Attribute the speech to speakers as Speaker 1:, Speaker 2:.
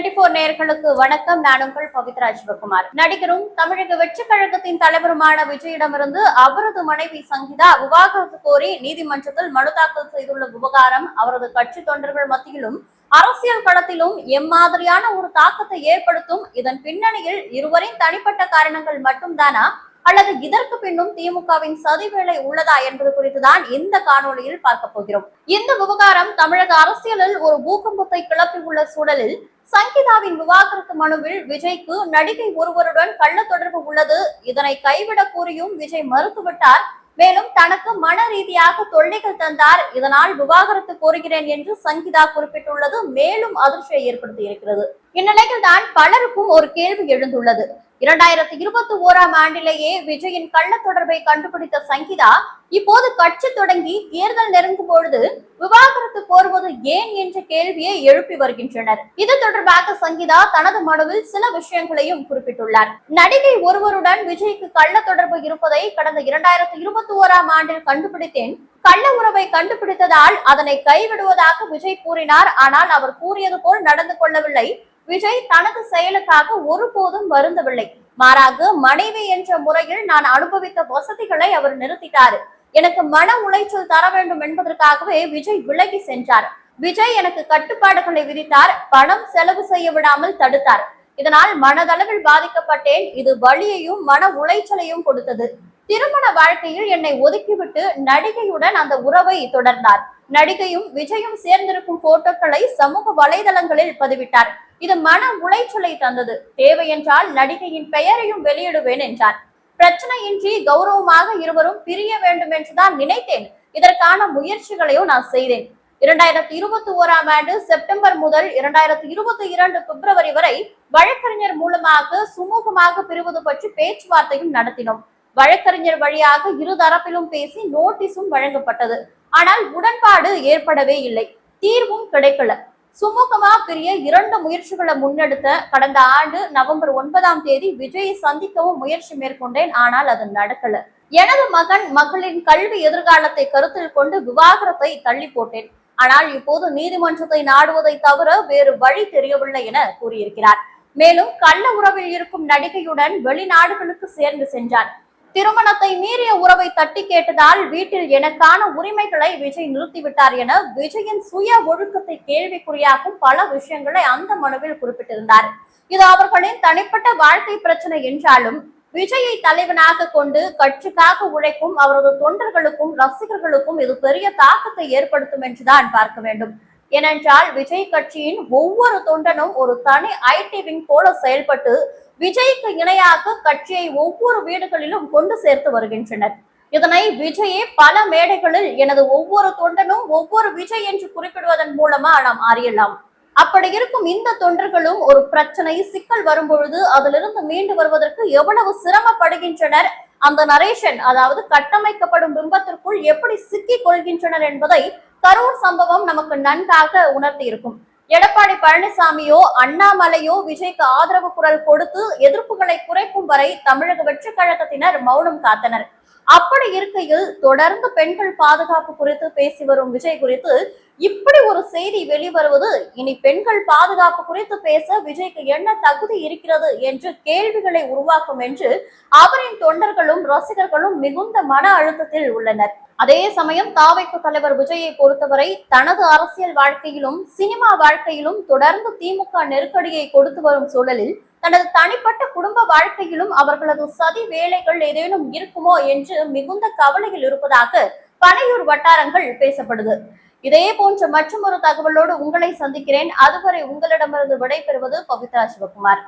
Speaker 1: N24 நேயர்களுக்கு வணக்கம். நான் உங்கள் பவித்ரா சிவகுமார். நடிகரும் தமிழக வெற்றி கழகத்தின் தலைவருமான விஜயிடமிருந்து அவரது மனைவி சங்கீதா விவாகரத்து கோரி நீதிமன்றத்தில் மனு தாக்கல் செய்துள்ள விவகாரம் அவரது கட்சி தொண்டர்கள் மத்தியிலும் அரசியல் களத்திலும் எம்மாதிரியான ஒரு தாக்கத்தை ஏற்படுத்தும். இதன் பின்னணியில் இருவரின் தனிப்பட்ட காரணங்கள் மட்டும்தானா அல்லது இதற்கு பின்னும் திமுகவின் சதிவேளை உள்ளதா என்பது குறித்துதான் இந்த காணொலியில் பார்க்க போகிறோம். இந்த விவகாரம் தமிழக அரசியலில் ஒரு பூகம்பத்தை கிளப்பியுள்ள சூழலில் சங்கீதாவின் விவாகரத்து மனுவில் விஜய்க்கு நடிகை ஒருவருடன் கள்ள தொடர்பு உள்ளது. இதனை கைவிட கூறியும் விஜய் மறுத்துவிட்டார். மேலும் தனக்கு மன ரீதியாக தொல்லைகள் தந்தார், இதனால் விவாகரத்து கோருகிறேன் என்று சங்கீதா குறிப்பிட்டுள்ளது மேலும் அதிர்ச்சியை ஏற்படுத்தி இருக்கிறது. இந்நிலையில் தான் பலருக்கும் ஒரு கேள்வி எழுந்துள்ளது. 2021ஆம் ஆண்டிலேயே விஜயின் கள்ள தொடர்பை கண்டுபிடித்த சங்கீதா இப்போது கட்சி தொடங்கி தேர்தல் நெருங்கும் பொழுது விவாகரத்து கோருவது ஏன் என்ற கேள்வியை எழுப்பி வருகின்றனர். இது தொடர்பாக சங்கீதா தனது மனுவில் சில விஷயங்களையும் குறிப்பிட்டுள்ளார். நடிகை ஒருவருடன் விஜய்க்கு கள்ள தொடர்பு இருப்பதை கடந்த 2021ஆம் ஆண்டில் கண்டுபிடித்தேன். கள்ள உறவை கண்டுபிடித்ததால் அதனை கைவிடுவதாக விஜய் கூறினார். ஆனால் அவர் கூறியது போல் நடந்து கொள்ளவில்லை. விஜய் தனது செயலுக்காக ஒருபோதும் வருந்தவில்லை. மாறாக மனைவி என்ற முறையில் நான் அனுபவித்த வசதிகளை அவர் நிறுத்திட்டார். எனக்கு மன உளைச்சல் தர வேண்டும் என்பதற்காகவே விஜய் விலகி சென்றார். விஜய் எனக்கு கட்டுப்பாடுகளை விதித்தார். பணம் செலவு செய்ய விடாமல் தடுத்தார். இதனால் மனதளவில் பாதிக்கப்பட்டேன். இது வலியையும் மன உளைச்சலையும் கொடுத்தது. திருமண வாழ்க்கையில் என்னை ஒதுக்கிவிட்டு நடிகையுடன் அந்த உறவை தொடர்ந்தார். நடிகையும் விஜயும் சேர்ந்திருக்கும் போட்டோக்களை சமூக வலைதளங்களில் பதிவிட்டார். இது மன உளைச்சலை தந்தது. தேவை என்றால் நடிகையின் பெயரையும் வெளியிடுவேன் என்றார். பிரச்சனையின்றி கௌரவமாக இருவரும் பிரிய வேண்டும் என்றுதான் நினைத்தேன். இதற்கான முயற்சிகளையும் நான் செய்தேன். 2021ஆம் ஆண்டு செப்டம்பர் முதல் 2022 பிப்ரவரி வரை வழக்கறிஞர் மூலமாக சுமூகமாக பிரிவது பற்றி பேச்சுவார்த்தையும் நடத்தினோம். வழக்கறிஞர் வழியாக இரு தரப்பிலும் பேசி நோட்டீஸும் வழங்கப்பட்டது. ஆனால் உடன்பாடு ஏற்படவே இல்லை. தீர்வும் கிடைக்கல. சுமூகமா பிரிய 2 முயற்சிகளை முன்னெடுத்த கடந்த ஆண்டு நவம்பர் 9ஆம் தேதி விஜயை சந்திக்கவும் முயற்சி மேற்கொண்டேன். ஆனால் அது நடக்கல. எனது மகளின் கல்வி எதிர்காலத்தை கருத்தில் கொண்டு விவாகரத்தை தள்ளி போட்டேன். ஆனால் இப்போது நீதிமன்றத்தை நாடுவதை தவிர வேறு வழி தெரியவில்லை என கூறியிருக்கிறார். மேலும் கள்ள உறவில் இருக்கும் நடிகையுடன் வெளிநாடுகளுக்கு சேர்ந்து சென்றார். திருமணத்தை மீறிய உறவை தட்டி கேட்டதால் வீட்டில் எனக்கான உரிமைகளை விஜய் நிறுத்திவிட்டார் என விஜயின் சுய ஒழுக்கத்தை கேள்விக்குறியாக்கும் பல விஷயங்களை அந்த மனுவில் குறிப்பிட்டிருந்தார். இது அவர்களின் தனிப்பட்ட வாழ்க்கை பிரச்சனை என்றாலும் விஜயை தலைவனாக கொண்டு கட்சிக்காக உழைக்கும் அவரது தொண்டர்களுக்கும் ரசிகர்களுக்கும் இது பெரிய தாக்கத்தை ஏற்படுத்தும் என்றுதான் பார்க்க வேண்டும். ஏனென்றால் விஜய் கட்சியின் ஒவ்வொரு தொண்டனும் ஒரு தனி ஐடி விங் போல செயல்பட்டு விஜய்க்கு இணையாக கட்சியை ஒவ்வொரு வீடுகளிலும் கொண்டு சேர்த்து வருகின்றனர். இதனை விஜயே பல மேடைகளில் எனது ஒவ்வொரு தொண்டனும் ஒவ்வொரு விஜய் என்று குறிப்பிடுவதன் மூலமா நாம் அறியலாம். அப்படி இருக்கும் இந்த தொண்டர்களும் ஒரு பிரச்சனை சிக்கல் வரும்பொழுது அதிலிருந்து மீண்டு வருவதற்கு எவ்வளவு சிரமப்படுகின்றனர், அந்த நரேஷன் அதாவது கட்டமைக்கப்படும் பிம்பத்திற்குள் எப்படி சிக்கிக் கொள்கின்றனர் என்பதை கரூர் சம்பவம் நமக்கு நன்றாக உணர்த்தி இருக்கும். எடப்பாடி பழனிசாமியோ அண்ணாமலையோ விஜய்க்கு ஆதரவு குரல் கொடுத்து எதிர்ப்புகளை குறைக்கும் வரை தமிழக வெற்றி கழகத்தினர் மௌனம் காத்தனர். அப்படி இருக்கையில் தொடர்ந்து பெண்கள் பாதுகாப்பு குறித்து பேசி வரும் விஜய் குறித்து இப்படி ஒரு செய்தி வெளிவருவது இனி பெண்கள் பாதுகாப்பு குறித்து பேச விஜய்க்கு என்ன தகுதி இருக்கிறது என்று கேள்விகளை உருவாக்கும் என்று அவரின் தொண்டர்களும் ரசிகர்களும் மிகுந்த மன அழுத்தத்தில் உள்ளனர். அதே சமயம் தாவைக்கு தலைவர் விஜயை பொறுத்தவரை தனது அரசியல் வாழ்க்கையிலும் சினிமா வாழ்க்கையிலும் தொடர்ந்து திமுக நெருக்கடியை கொடுத்து வரும் சூழலில் தனது தனிப்பட்ட குடும்ப வாழ்க்கையிலும் அவர்களது சதி வேலைகள் ஏதேனும் இருக்குமோ என்று மிகுந்த கவலையில் இருப்பதாக பனையூர் வட்டாரங்கள் பேசப்படுது. இதே போன்ற மற்றொரு தகவலோடு உங்களை சந்திக்கிறேன். அதுவரை உங்களிடமிருந்து விடைபெறுவது பவித்ரா சிவகுமார்.